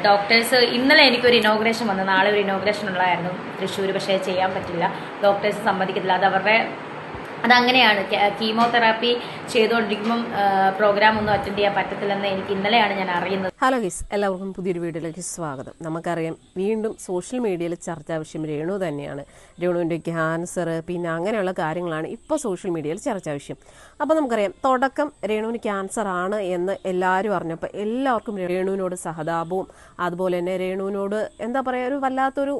Doctors ഇന്നലെ എനിക്കൊരു inauguration വന്നു, നാളെ ഒരു ഇനോഗ്രേഷൻ ഉള്ളതായിരുന്നു തൃശ്ശൂർ. പക്ഷേ ചെയ്യാൻ പറ്റില്ല, ഡോക്ടേഴ്സ് സമ്മതിക്കത്തില്ല. അതങ്ങനെയാണ്. കീമോതെറാപ്പി ചെയ്തുകൊണ്ടിരിക്കുമ്പം പ്രോഗ്രാം ഒന്നും അറ്റൻഡ് ചെയ്യാൻ പറ്റത്തില്ലെന്ന് എനിക്ക് ഇന്നലെയാണ് ഞാൻ അറിയുന്നത്. ഹലോ ഗൈസ്, എല്ലാവർക്കും പുതിയൊരു വീഡിയോയിലേക്ക് സ്വാഗതം. നമുക്കറിയാം, വീണ്ടും സോഷ്യൽ മീഡിയയിൽ ചർച്ചാ വിഷയം രേണു തന്നെയാണ്. രേണുവിൻ്റെ ക്യാൻസർ പിന്നെ അങ്ങനെയുള്ള കാര്യങ്ങളാണ് ഇപ്പോൾ സോഷ്യൽ മീഡിയയിൽ ചർച്ചാ വിഷയം. അപ്പോൾ നമുക്കറിയാം, തുടക്കം രേണുവിന് ക്യാൻസർ ആണ് എന്ന് എല്ലാവരും അറിഞ്ഞപ്പോൾ എല്ലാവർക്കും രേണുവിനോട് സഹതാപവും അതുപോലെ തന്നെ രേണുവിനോട് എന്താ പറയുക, ഒരു വല്ലാത്തൊരു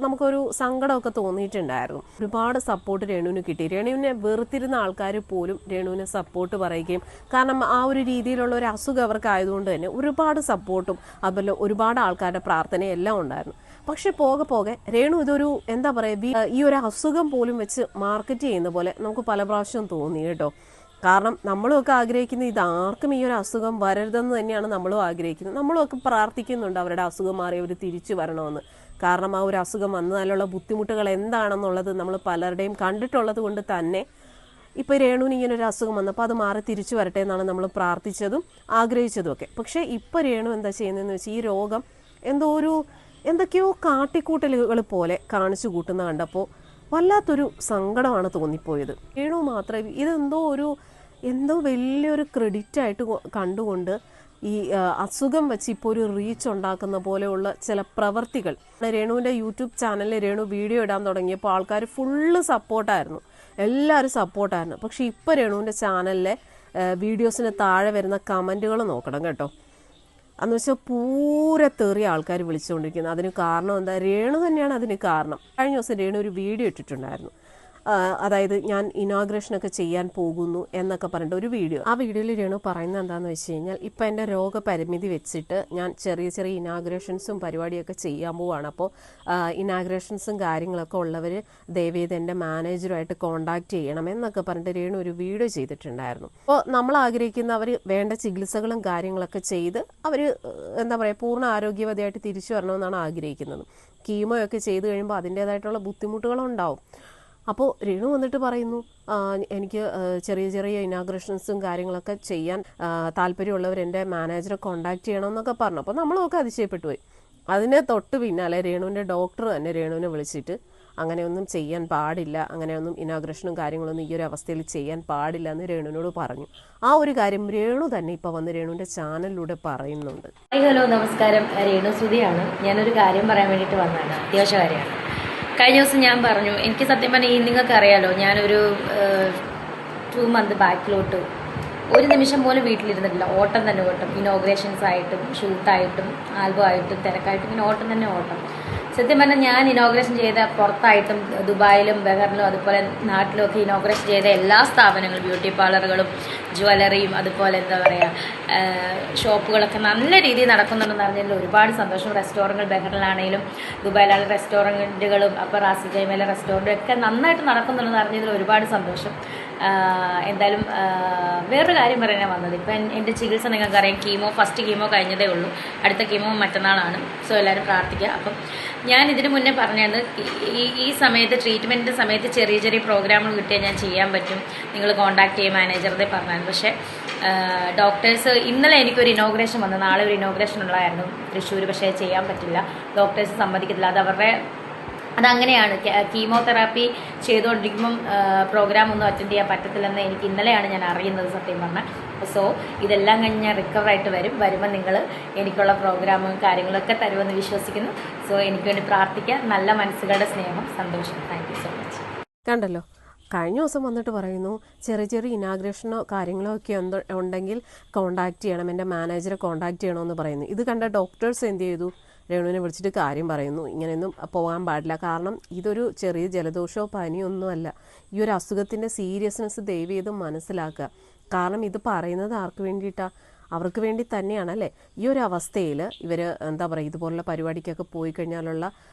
നമുക്കൊരു സങ്കടമൊക്കെ തോന്നിയിട്ടുണ്ടായിരുന്നു. ഒരുപാട് സപ്പോർട്ട് രേണുവിന് കിട്ടി. രേണുവിനെ വെറുത്തിരുന്ന ആൾക്കാർ പോലും രേണുവിനെ സപ്പോർട്ട് പറയുകയും, കാരണം ആ ഒരു രീതിയിലുള്ള ഒരു അസുഖം അവർക്ക് ആയതുകൊണ്ട് തന്നെ ഒരുപാട് സപ്പോർട്ടും അതുപോലെ ഒരുപാട് ആൾക്കാരുടെ പ്രാർത്ഥനയും എല്ലാം ഉണ്ടായിരുന്നു. പക്ഷെ പോകെ പോകെ രേണു ഇതൊരു എന്താ പറയുക, ഈ ഒരു അസുഖം പോലും വെച്ച് മാർക്കറ്റ് ചെയ്യുന്ന പോലെ നമുക്ക് പല പ്രാവശ്യം തോന്നി കേട്ടോ. കാരണം നമ്മളുമൊക്കെ ആഗ്രഹിക്കുന്നത് ഇതാർക്കും ഈ ഒരു അസുഖം വരരുതെന്ന് തന്നെയാണ് നമ്മളും ആഗ്രഹിക്കുന്നത്. നമ്മളുമൊക്കെ പ്രാർത്ഥിക്കുന്നുണ്ട് അവരുടെ അസുഖം മാറി അവർ തിരിച്ചു വരണമെന്ന്. കാരണം ആ ഒരു അസുഖം വന്നതിലുള്ള ബുദ്ധിമുട്ടുകൾ എന്താണെന്നുള്ളത് നമ്മൾ പലരുടെയും കണ്ടിട്ടുള്ളത് കൊണ്ട് തന്നെ ഇപ്പോൾ രേണുവിന് ഇങ്ങനൊരു അസുഖം വന്നപ്പോൾ അത് മാറി തിരിച്ചു വരട്ടെ എന്നാണ് നമ്മൾ പ്രാർത്ഥിച്ചതും ആഗ്രഹിച്ചതും ഒക്കെ. പക്ഷേ ഇപ്പോൾ രേണു എന്താ ചെയ്യുന്നതെന്ന് വെച്ചാൽ ഈ രോഗം എന്തൊക്കെയോ കാട്ടിക്കൂട്ടലുകൾ പോലെ കാണിച്ചു കൂട്ടുന്ന കണ്ടപ്പോൾ വല്ലാത്തൊരു സങ്കടമാണ് തോന്നിപ്പോയത്. രേണു മാത്രമേ എന്തോ വലിയൊരു ക്രെഡിറ്റായിട്ട് കണ്ടുകൊണ്ട് ഈ അസുഖം വെച്ച് ഇപ്പോൾ ഒരു റീച്ച് ഉണ്ടാക്കുന്ന പോലെയുള്ള ചില പ്രവർത്തികൾ. രേണുവിൻ്റെ യൂട്യൂബ് ചാനലിൽ രേണു വീഡിയോ ഇടാൻ തുടങ്ങിയപ്പോൾ ആൾക്കാർ ഫുള്ള് സപ്പോർട്ടായിരുന്നു, എല്ലാവരും സപ്പോർട്ടായിരുന്നു. പക്ഷേ ഇപ്പോൾ രേണുവിൻ്റെ ചാനലിലെ വീഡിയോസിന് താഴെ വരുന്ന കമൻറ്റുകൾ നോക്കണം കേട്ടോ. അന്ന് വെച്ചാൽ പൂരെ തെറിയ ആൾക്കാർ വിളിച്ചുകൊണ്ടിരിക്കുന്നത്. അതിന് കാരണം എന്താ? രേണു തന്നെയാണ് അതിന് കാരണം. കഴിഞ്ഞ ദിവസം രേണു ഒരു വീഡിയോ ഇട്ടിട്ടുണ്ടായിരുന്നു. അതായത് ഞാൻ ഇനോഗ്രേഷനൊക്കെ ചെയ്യാൻ പോകുന്നു എന്നൊക്കെ പറഞ്ഞിട്ട് ഒരു വീഡിയോ. ആ വീഡിയോയിൽ രേണു പറയുന്നത് എന്താണെന്ന് വെച്ച് കഴിഞ്ഞാൽ, ഇപ്പം എൻ്റെ രോഗപരിമിതി വെച്ചിട്ട് ഞാൻ ചെറിയ ചെറിയ ഇനോഗ്രേഷൻസും പരിപാടിയൊക്കെ ചെയ്യാൻ പോവുകയാണ്. അപ്പോൾ ഇനോഗ്രേഷൻസും കാര്യങ്ങളൊക്കെ ഉള്ളവർ ദയവേത് എൻ്റെ മാനേജറുമായിട്ട് കോൺടാക്റ്റ് ചെയ്യണം എന്നൊക്കെ പറഞ്ഞിട്ട് രേണു ഒരു വീഡിയോ ചെയ്തിട്ടുണ്ടായിരുന്നു. അപ്പോൾ നമ്മൾ ആഗ്രഹിക്കുന്ന വേണ്ട ചികിത്സകളും കാര്യങ്ങളൊക്കെ ചെയ്ത് അവർ എന്താ പറയുക, പൂർണ്ണ ആരോഗ്യവതിയായിട്ട് തിരിച്ചു വരണമെന്നാണ് ആഗ്രഹിക്കുന്നത്. കീമോയൊക്കെ ചെയ്ത് കഴിയുമ്പോൾ അതിൻ്റേതായിട്ടുള്ള ബുദ്ധിമുട്ടുകളുണ്ടാവും. അപ്പോൾ രേണു വന്നിട്ട് പറയുന്നു, എനിക്ക് ചെറിയ ചെറിയ ഇനോഗ്രേഷൻസും കാര്യങ്ങളൊക്കെ ചെയ്യാൻ താല്പര്യമുള്ളവർ എൻ്റെ മാനേജറെ കോൺടാക്ട് ചെയ്യണമെന്നൊക്കെ പറഞ്ഞു. അപ്പോൾ നമ്മളൊക്കെ അതിശയപ്പെട്ടു പോയി. അതിന് തൊട്ട് പിന്നാലെ രേണുവിൻ്റെ ഡോക്ടർ തന്നെ രേണുവിനെ വിളിച്ചിട്ട് അങ്ങനെയൊന്നും ചെയ്യാൻ പാടില്ല, അങ്ങനെയൊന്നും ഇനോഗ്രേഷനും കാര്യങ്ങളൊന്നും ഈ ഒരു അവസ്ഥയിൽ ചെയ്യാൻ പാടില്ല എന്ന് രേണുവിനോട് പറഞ്ഞു. ആ ഒരു കാര്യം രേണു തന്നെ ഇപ്പോൾ വന്ന് രേണുവിൻ്റെ ചാനലിലൂടെ പറയുന്നുണ്ട്. ഹലോ, നമസ്കാരം. രേണു ശ്രുതിയാണ്. ഞാനൊരു കാര്യം പറയാൻ വേണ്ടിയിട്ട് വന്നതാണ്, അത്യാവശ്യ കാര്യമാണ്. കഴിഞ്ഞ ദിവസം ഞാൻ പറഞ്ഞു, എനിക്ക് സത്യം പറഞ്ഞാൽ നിങ്ങൾക്ക് അറിയാലോ, ഞാനൊരു 2 മന്ത് ബാക്കിലോട്ട് ഒരു നിമിഷം പോലും വീട്ടിലിരുന്നിട്ടില്ല. ഓട്ടം തന്നെ ഓട്ടം, ഇനോഗ്രേഷൻസ് ആയിട്ടും ഷൂട്ടായിട്ടും ആൽബം ആയിട്ടും തിരക്കായിട്ടും ഇങ്ങനെ ഓട്ടം തന്നെ ഓട്ടം. സത്യം പറഞ്ഞാൽ ഞാൻ ഇനോഗ്രേഷൻ ചെയ്ത പുറത്തായിട്ടും ദുബായിലും ബഹറിലും അതുപോലെ നാട്ടിലും ഒക്കെ ഇനോഗ്രേഷൻ ചെയ്ത എല്ലാ സ്ഥാപനങ്ങളും, ബ്യൂട്ടി പാർലറുകളും ജ്വല്ലറിയും അതുപോലെ എന്താ പറയുക ഷോപ്പുകളൊക്കെ നല്ല രീതിയിൽ നടക്കുന്നുണ്ടെന്ന് അറിഞ്ഞതിൽ ഒരുപാട് സന്തോഷം. റെസ്റ്റോറൻറ്റുകൾ ബഹറിലാണെങ്കിലും ദുബായിലുള്ള റെസ്റ്റോറൻറ്റുകളും അപ്പോൾ റാസി ജൈമയിലെ റെസ്റ്റോറൻറ്റും ഒക്കെ നന്നായിട്ട് നടക്കുന്നുണ്ടെന്ന് അറിഞ്ഞതിൽ ഒരുപാട് സന്തോഷം. എന്തായാലും വേറൊരു കാര്യം പറയാനാണ് വന്നത്. ഇപ്പം എൻ്റെ ചികിത്സ നിങ്ങൾക്കറിയാം, ഫസ്റ്റ് കീമോ കഴിഞ്ഞതേ ഉള്ളൂ, അടുത്ത കീമോ മറ്റന്നാളാണ്. സോ എല്ലാവരും പ്രാർത്ഥിക്കുക. അപ്പം ഞാൻ ഇതിന് മുന്നേ പറഞ്ഞത്, ഈ സമയത്ത് ട്രീറ്റ്മെൻറ്റിൻ്റെ സമയത്ത് ചെറിയ ചെറിയ പ്രോഗ്രാമുകൾ കിട്ടിയാൽ ഞാൻ ചെയ്യാൻ പറ്റും, നിങ്ങൾ കോൺടാക്ട് ചെയ്യും മാനേജറുടെ പറഞ്ഞാൽ. പക്ഷേ ഡോക്ടേഴ്സ് ഇന്നലെ എനിക്കൊരു ഇനോഗ്രേഷൻ വന്നു, നാളെ ഒരു ഇനോഗ്രേഷൻ ഉള്ളതായിരുന്നു തൃശ്ശൂർ. പക്ഷേ ചെയ്യാൻ പറ്റില്ല, ഡോക്ടേഴ്സ് സമ്മതിക്കത്തില്ല. അതങ്ങനെയാണ്. കീമോതെറാപ്പി ചെയ്തുകൊണ്ടിരിക്കുമ്പം പ്രോഗ്രാം ഒന്നും അറ്റൻഡ് ചെയ്യാൻ പറ്റത്തില്ലെന്ന് എനിക്ക് ഇന്നലെയാണ് ഞാൻ അറിയുന്നത് സത്യം പറഞ്ഞാൽ. സോ ഇതെല്ലാം കഴിഞ്ഞ് ഞാൻ റിക്കവറായിട്ട് വരുമ്പോൾ നിങ്ങൾ എനിക്കുള്ള പ്രോഗ്രാമും കാര്യങ്ങളൊക്കെ തരുമെന്ന് വിശ്വസിക്കുന്നു. സോ എനിക്ക് വേണ്ടി പ്രാർത്ഥിക്കുക. നല്ല മനസ്സുകളുടെ സ്നേഹം, സന്തോഷം. Thank you so much. കണ്ടല്ലോ, കഴിഞ്ഞ ദിവസം വന്നിട്ട് പറയുന്നു, ചെറിയ ചെറിയ ഇനാഗ്രേഷനോ കാര്യങ്ങളോ ഒക്കെ ഉണ്ടെങ്കിൽ കോൺടാക്ട് ചെയ്യണം, എൻ്റെ മാനേജറെ കോൺടാക്ട് ചെയ്യണമെന്ന് പറയുന്നു. ഇത് കണ്ട ഡോക്ടേഴ്സ് എന്ത് ചെയ്തു? രേണുവിനെ വിളിച്ചിട്ട് കാര്യം പറയുന്നു, ഇങ്ങനെയൊന്നും പോകാൻ പാടില്ല. കാരണം ഇതൊരു ചെറിയ ജലദോഷമോ പനിയൊന്നുമല്ല. ഈ ഒരു അസുഖത്തിൻ്റെ സീരിയസ്നെസ് ദയവ് ചെയ്ത് മനസ്സിലാക്കുക. കാരണം ഇത് പറയുന്നത് ആർക്ക് വേണ്ടിയിട്ടാണ്? അവർക്ക് വേണ്ടി തന്നെയാണ് അല്ലേ. ഈ ഒരു അവസ്ഥയിൽ ഇവർ എന്താ പറയുക, ഇതുപോലുള്ള പരിപാടിക്കൊക്കെ പോയി കഴിഞ്ഞാലുള്ള,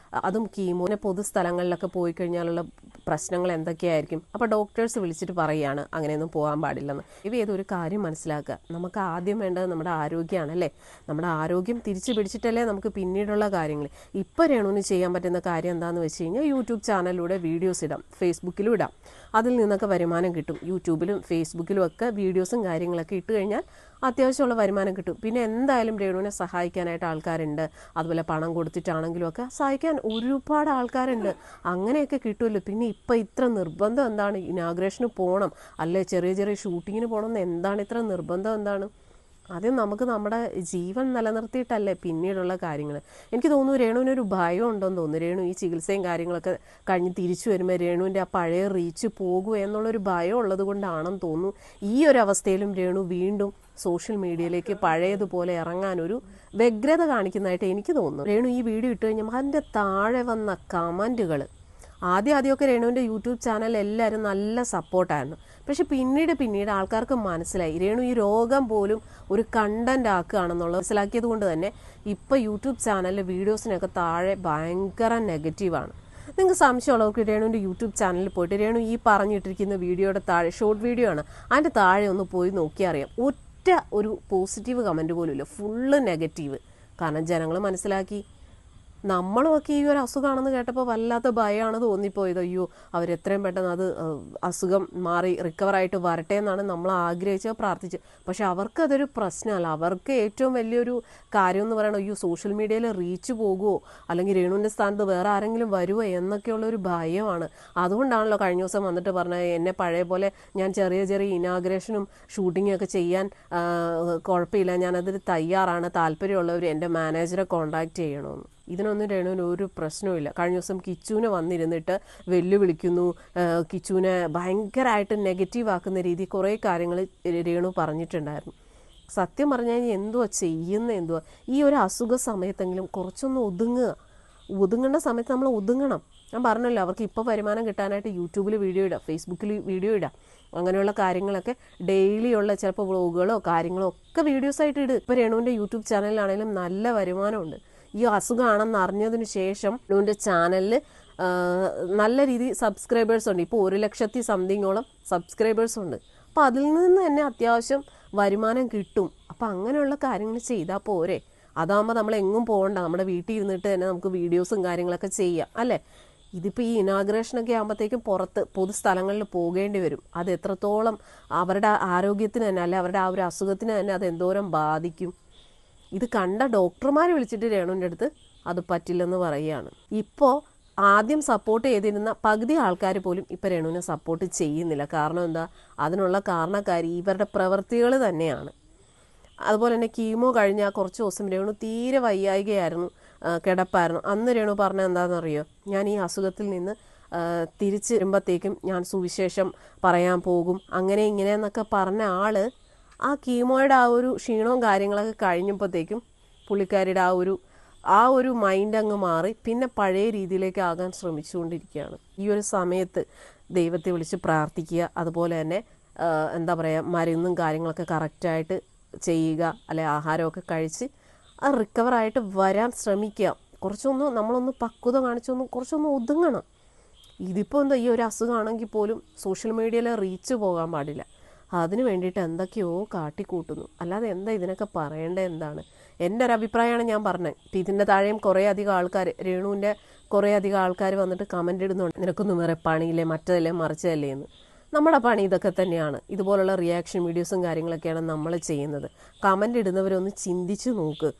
അതും കീമോനെ പൊതുസ്ഥലങ്ങളിലൊക്കെ പോയി കഴിഞ്ഞാലുള്ള പ്രശ്നങ്ങൾ എന്തൊക്കെയായിരിക്കും. അപ്പോൾ ഡോക്ടേഴ്സ് വിളിച്ചിട്ട് പറയുകയാണ് അങ്ങനെയൊന്നും പോകാൻ പാടില്ലെന്ന്. ഏതൊരു കാര്യം മനസ്സിലാക്കുക, നമുക്ക് ആദ്യം വേണ്ടത് നമ്മുടെ ആരോഗ്യമാണല്ലേ. നമ്മുടെ ആരോഗ്യം തിരിച്ചു പിടിച്ചിട്ടല്ലേ നമുക്ക് പിന്നീടുള്ള കാര്യങ്ങൾ. ഇപ്പോൾ രേണുവിന് ചെയ്യാൻ പറ്റുന്ന കാര്യം എന്താണെന്ന് വെച്ച് കഴിഞ്ഞാൽ, യൂട്യൂബ് ചാനലിലൂടെ വീഡിയോസ് ഇടാം, ഫേസ്ബുക്കിലും ഇടാം. അതിൽ നിന്നൊക്കെ വരുമാനം കിട്ടും. യൂട്യൂബിലും ഫേസ്ബുക്കിലും ഒക്കെ വീഡിയോസും കാര്യങ്ങളൊക്കെ ഇട്ട് കഴിഞ്ഞാൽ അത്യാവശ്യമുള്ള വരുമാനം കിട്ടും. പിന്നെ എന്തായാലും രേണുവിനെ സഹായിക്കാനായിട്ട് ആൾക്കാരുണ്ട്. അതുപോലെ പണം കൊടുത്തിട്ടാണെങ്കിലും ഒക്കെ സഹായിക്കാൻ ഒരുപാട് ആൾക്കാരുണ്ട്. അങ്ങനെയൊക്കെ കിട്ടുമല്ലോ. പിന്നെ ഇപ്പം ഇത്ര നിർബന്ധം എന്താണ്? ഇനാഗ്രേഷന് പോകണം, അല്ലെ ചെറിയ ചെറിയ ഷൂട്ടിങ്ങിന് പോകണം എന്ന് എന്താണ് ഇത്ര നിർബന്ധം? എന്താണ്? ആദ്യം നമുക്ക് നമ്മുടെ ജീവൻ നിലനിർത്തിയിട്ടല്ലേ പിന്നീടുള്ള കാര്യങ്ങൾ. എനിക്ക് തോന്നുന്നു രേണുവിനൊരു ഭയം ഉണ്ടെന്ന് തോന്നുന്നു. രേണു ഈ ചികിത്സയും കാര്യങ്ങളൊക്കെ കഴിഞ്ഞ് തിരിച്ചു വരുമ്പോൾ രേണുവിൻ്റെ ആ പഴയ റീച്ച് പോകുമോ എന്നുള്ളൊരു ഭയം ഉള്ളത് കൊണ്ടാണെന്ന് തോന്നുന്നു ഈ ഒരു അവസ്ഥയിലും രേണു വീണ്ടും സോഷ്യൽ മീഡിയയിലേക്ക് പഴയതുപോലെ ഇറങ്ങാനൊരു വ്യഗ്രത കാണിക്കുന്നതായിട്ട് എനിക്ക് തോന്നുന്നു. രേണു ഈ വീഡിയോ ഇട്ട് കഴിഞ്ഞാൽ അതിൻ്റെ താഴെ വന്ന കമൻറ്റുകൾ, ആദ്യമൊക്കെ രേണുവിൻ്റെ യൂട്യൂബ് ചാനൽ എല്ലാവരും നല്ല സപ്പോർട്ടായിരുന്നു. പക്ഷെ പിന്നീട് ആൾക്കാർക്ക് മനസ്സിലായി രേണു ഈ രോഗം പോലും ഒരു കണ്ടന്റ് ആക്കുകയാണെന്നുള്ളത് മനസ്സിലാക്കിയത് കൊണ്ട് തന്നെ ഇപ്പോൾ യൂട്യൂബ് ചാനലിലെ വീഡിയോസിനൊക്കെ താഴെ ഭയങ്കര നെഗറ്റീവാണ്. നിങ്ങൾക്ക് സംശയമുള്ളവർക്ക് രേണുവിൻ്റെ യൂട്യൂബ് ചാനലിൽ പോയിട്ട് രേണു ഈ പറഞ്ഞിട്ടിരിക്കുന്ന വീഡിയോയുടെ താഴെ, ഷോർട്ട് വീഡിയോ ആണ്, അതിൻ്റെ താഴെ ഒന്ന് പോയി നോക്കിയാൽ അറിയാം. ഒറ്റ ഒരു പോസിറ്റീവ് കമൻറ്റ് പോലും ഇല്ല, ഫുള്ള് നെഗറ്റീവ്. കാരണം ജനങ്ങൾ മനസ്സിലാക്കി നമ്മളുമൊക്കെ ഈ ഒരു അസുഖമാണെന്ന് കേട്ടപ്പോൾ വല്ലാത്ത ഭയമാണ് തോന്നിപ്പോയത്. അയ്യോ, അവരെത്രയും പെട്ടെന്ന് അത് അസുഖം മാറി റിക്കവറായിട്ട് വരട്ടെ എന്നാണ് നമ്മൾ ആഗ്രഹിച്ചത്, പ്രാർത്ഥിച്ചത്. പക്ഷെ അവർക്കതൊരു പ്രശ്നമല്ല. അവർക്ക് ഏറ്റവും വലിയൊരു കാര്യം എന്ന് പറയുന്നത് അയ്യോ സോഷ്യൽ മീഡിയയിൽ റീച്ച് പോകുമോ, അല്ലെങ്കിൽ രേണുവിൻ്റെ സ്ഥാനത്ത് വേറെ ആരെങ്കിലും വരുമോ എന്നൊക്കെയുള്ളൊരു ഭയമാണ്. അതുകൊണ്ടാണല്ലോ കഴിഞ്ഞ ദിവസം വന്നിട്ട് പറഞ്ഞത് എന്നെ പഴയ പോലെ ഞാൻ ചെറിയ ഇനാഗ്രേഷനും ഷൂട്ടിങ്ങും ഒക്കെ ചെയ്യാൻ കുഴപ്പമില്ല, ഞാനതിൽ തയ്യാറാണ്, താല്പര്യമുള്ളവർ എൻ്റെ മാനേജറെ കോൺടാക്റ്റ് ചെയ്യണമെന്ന്. ഇതിനൊന്നും രേണുവിന് ഒരു പ്രശ്നവുമില്ല. കഴിഞ്ഞ ദിവസം കിച്ചുവിനെ വന്നിരുന്നിട്ട് വെല്ലുവിളിക്കുന്നു, കിച്ചുവിനെ ഭയങ്കരമായിട്ട് നെഗറ്റീവ് ആക്കുന്ന രീതി കുറേ കാര്യങ്ങൾ രേണു പറഞ്ഞിട്ടുണ്ടായിരുന്നു. സത്യം പറഞ്ഞു കഴിഞ്ഞാൽ എന്തുവാ ഈ ഒരു അസുഖ സമയത്തെങ്കിലും കുറച്ചൊന്ന് ഒതുങ്ങേണ്ട സമയത്ത് നമ്മൾ ഒതുങ്ങണം. ഞാൻ പറഞ്ഞല്ലോ, അവർക്ക് ഇപ്പോൾ വരുമാനം കിട്ടാനായിട്ട് യൂട്യൂബിൽ വീഡിയോ ഇടാം, ഫേസ്ബുക്കിൽ വീഡിയോ ഇടാം, അങ്ങനെയുള്ള കാര്യങ്ങളൊക്കെ ഡെയിലിയുള്ള ചിലപ്പോൾ വ്ളോഗുകളോ കാര്യങ്ങളോ ഒക്കെ വീഡിയോസായിട്ട് ഇട്. ഇപ്പോൾ രേണുവിൻ്റെ യൂട്യൂബ് ചാനലിലാണെങ്കിലും നല്ല വരുമാനമുണ്ട്. ഈ അസുഖമാണെന്ന് അറിഞ്ഞതിന് ശേഷം രേണുവിൻ്റെ ചാനലിൽ നല്ല രീതിയിൽ സബ്സ്ക്രൈബേഴ്സ് ഉണ്ട്. ഇപ്പോൾ 1,00,000 സംതിങ്ങോളം സബ്സ്ക്രൈബേഴ്സ് ഉണ്ട്. അപ്പോൾ അതിൽ നിന്ന് തന്നെ അത്യാവശ്യം വരുമാനം കിട്ടും. അപ്പോൾ അങ്ങനെയുള്ള കാര്യങ്ങൾ ചെയ്താൽ പോരെ? അതാകുമ്പോൾ നമ്മൾ എങ്ങും പോകണ്ട, നമ്മുടെ വീട്ടിൽ ഇരുന്നിട്ട് തന്നെ നമുക്ക് വീഡിയോസും കാര്യങ്ങളൊക്കെ ചെയ്യാം, അല്ലേ? ഇതിപ്പോൾ ഈ ഇനാഗ്രേഷനൊക്കെ ആകുമ്പോഴത്തേക്കും പുറത്ത് പൊതുസ്ഥലങ്ങളിൽ പോകേണ്ടി വരും. അത് എത്രത്തോളം അവരുടെ ആരോഗ്യത്തിന് തന്നെ, അല്ലെ അവരുടെ ആ ഒരു അസുഖത്തിന് തന്നെ അത് എന്തോരം ബാധിക്കും. ഇത് കണ്ട ഡോക്ടർമാർ വിളിച്ചിട്ട് രേണുവിൻ്റെ അടുത്ത് അത് പറ്റില്ലെന്ന് പറയുകയാണ്. ഇപ്പോൾ ആദ്യം സപ്പോർട്ട് ചെയ്തിരുന്ന പകുതി ആൾക്കാർ പോലും ഇപ്പോൾ രേണുവിനെ സപ്പോർട്ട് ചെയ്യുന്നില്ല. കാരണം എന്താ? അതിനുള്ള കാരണക്കാരി ഇവരുടെ പ്രവൃത്തികൾ തന്നെയാണ്. അതുപോലെ തന്നെ കീമോ കഴിഞ്ഞ കുറച്ച് ദിവസം രേണു തീരെ വയ്യായികയായിരുന്നു, കിടപ്പായിരുന്നു. അന്ന് രേണു പറഞ്ഞത് എന്താണെന്നറിയോ? ഞാൻ ഈ അസുഖത്തിൽ നിന്ന് തിരിച്ച് വരുമ്പോഴത്തേക്കും ഞാൻ സുവിശേഷം പറയാൻ പോകും, അങ്ങനെ ഇങ്ങനെയെന്നൊക്കെ പറഞ്ഞ ആൾ ആ കീമോയുടെ ആ ഒരു ക്ഷീണവും കാര്യങ്ങളൊക്കെ കഴിഞ്ഞപ്പോഴത്തേക്കും പുള്ളിക്കാരിയുടെ ആ ഒരു മൈൻഡ് അങ്ങ് മാറി പിന്നെ പഴയ രീതിയിലേക്ക് ആകാൻ ശ്രമിച്ചുകൊണ്ടിരിക്കുകയാണ്. ഈ ഒരു സമയത്ത് ദൈവത്തെ വിളിച്ച് പ്രാർത്ഥിക്കുക, അതുപോലെ തന്നെ എന്താ പറയുക, മരുന്നും കാര്യങ്ങളൊക്കെ കറക്റ്റായിട്ട് ചെയ്യുക, അല്ലെ ആഹാരമൊക്കെ കഴിച്ച് അത് റിക്കവറായിട്ട് വരാൻ ശ്രമിക്കുക. നമ്മളൊന്ന് പക്വത കുറച്ചൊന്ന് ഒതുങ്ങണം. ഇതിപ്പോൾ എന്താ, ഈ ഒരു അസുഖമാണെങ്കിൽ പോലും സോഷ്യൽ മീഡിയയിൽ റീച്ച് പോകാൻ പാടില്ല. അതിന് വേണ്ടിയിട്ട് എന്തൊക്കെയോ കാട്ടിക്കൂട്ടുന്നു. അല്ലാതെ എന്താ ഇതിനൊക്കെ പറയേണ്ടത്? എന്താണ് എൻ്റെ ഒരു അഭിപ്രായമാണ് ഞാൻ പറഞ്ഞത്. ഇപ്പം ഇതിൻ്റെ താഴെയും കുറേ അധികം ആൾക്കാർ, രേണുവിൻ്റെ കുറേ അധികം ആൾക്കാർ വന്നിട്ട് കമൻ്റ് ഇടുന്നുണ്ട്, നിനക്കൊന്നും വേറെ പണിയില്ലേ, മറ്റതല്ലേ മറിച്ചതല്ലേ എന്ന്. നമ്മുടെ പണി ഇതൊക്കെ തന്നെയാണ്. ഇതുപോലുള്ള റിയാക്ഷൻ വീഡിയോസും കാര്യങ്ങളൊക്കെയാണ് നമ്മൾ ചെയ്യുന്നത്. കമൻ്റ് ഇടുന്നവരൊന്ന് ചിന്തിച്ച് നോക്ക്,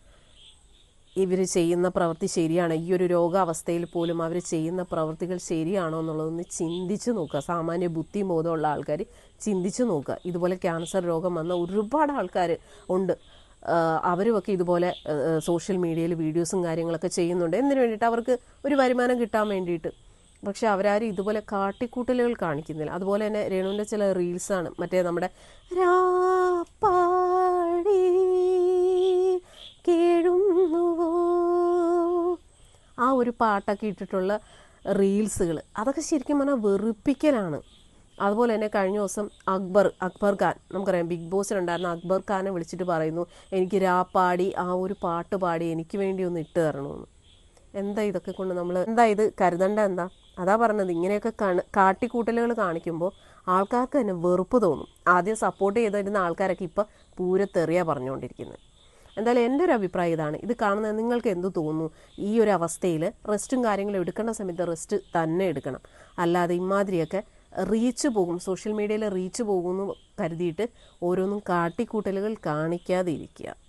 ഇവർ ചെയ്യുന്ന പ്രവൃത്തി ശരിയാണ്, ഈ ഒരു രോഗാവസ്ഥയിൽ പോലും അവർ ചെയ്യുന്ന പ്രവൃത്തികൾ ശരിയാണോ എന്നുള്ളതൊന്ന് ചിന്തിച്ച് നോക്കുക. സാമാന്യ ബുദ്ധി ബോധമുള്ള ആൾക്കാർ ചിന്തിച്ച് നോക്കുക. ഇതുപോലെ ക്യാൻസർ രോഗം വന്ന ഒരുപാട് ആൾക്കാർ ഉണ്ട്. അവരുമൊക്കെ ഇതുപോലെ സോഷ്യൽ മീഡിയയിൽ വീഡിയോസും കാര്യങ്ങളൊക്കെ ചെയ്യുന്നുണ്ട്. എന്തിനു വേണ്ടിയിട്ട്? അവർക്ക് ഒരു വരുമാനം കിട്ടാൻ വേണ്ടിയിട്ട്. പക്ഷെ അവരാരും ഇതുപോലെ കാട്ടിക്കൂട്ടലുകൾ കാണിക്കുന്നില്ല. അതുപോലെ തന്നെ രേണുവിൻ്റെ ചില റീൽസാണ്, മറ്റേ നമ്മുടെ രാപ്പാടി കേഴുന്നുവോ ആ ഒരു പാട്ടൊക്കെ ഇട്ടിട്ടുള്ള റീൽസുകൾ, അതൊക്കെ ശരിക്കും പറഞ്ഞാൽ വെറുപ്പിക്കലാണ്. അതുപോലെ തന്നെ കഴിഞ്ഞ ദിവസം അക്ബർ ഖാൻ, നമുക്കറിയാം ബിഗ് ബോസിലുണ്ടായിരുന്ന അക്ബർ ഖാനെ വിളിച്ചിട്ട് പറയുന്നു, എനിക്ക് രാപ്പാടി ആ ഒരു പാട്ട് പാടി എനിക്ക് വേണ്ടി ഒന്ന് ഇട്ട് തരണമെന്ന്. എന്താ ഇതൊക്കെ കൊണ്ട് നമ്മൾ ഇത് കരുതണ്ട? എന്താ അതാ പറഞ്ഞത്, ഇങ്ങനെയൊക്കെ കാട്ടിക്കൂട്ടലുകൾ കാണിക്കുമ്പോൾ ആൾക്കാർക്ക് തന്നെ വെറുപ്പ് തോന്നും. ആദ്യം സപ്പോർട്ട് ചെയ്തിരുന്ന ആൾക്കാരൊക്കെ ഇപ്പം പൂരത്തെറിയാണ് പറഞ്ഞുകൊണ്ടിരിക്കുന്നത്. എന്തായാലും എൻ്റെ ഒരു അഭിപ്രായം ഇതാണ്. ഇത് കാണുന്നത് നിങ്ങൾക്ക് എന്തു തോന്നുന്നു? ഈ ഒരു അവസ്ഥയിൽ റെസ്റ്റും കാര്യങ്ങളും എടുക്കേണ്ട സമയത്ത് റെസ്റ്റ് തന്നെ എടുക്കണം. അല്ലാതെ ഇമാതിരിയൊക്കെ റീച്ച് പോകും, സോഷ്യൽ മീഡിയയിൽ റീച്ച് പോകുമെന്ന് കരുതിയിട്ട് ഓരോന്നും കാട്ടിക്കൂട്ടലുകൾ കാണിക്കാതെ ഇരിക്കുക.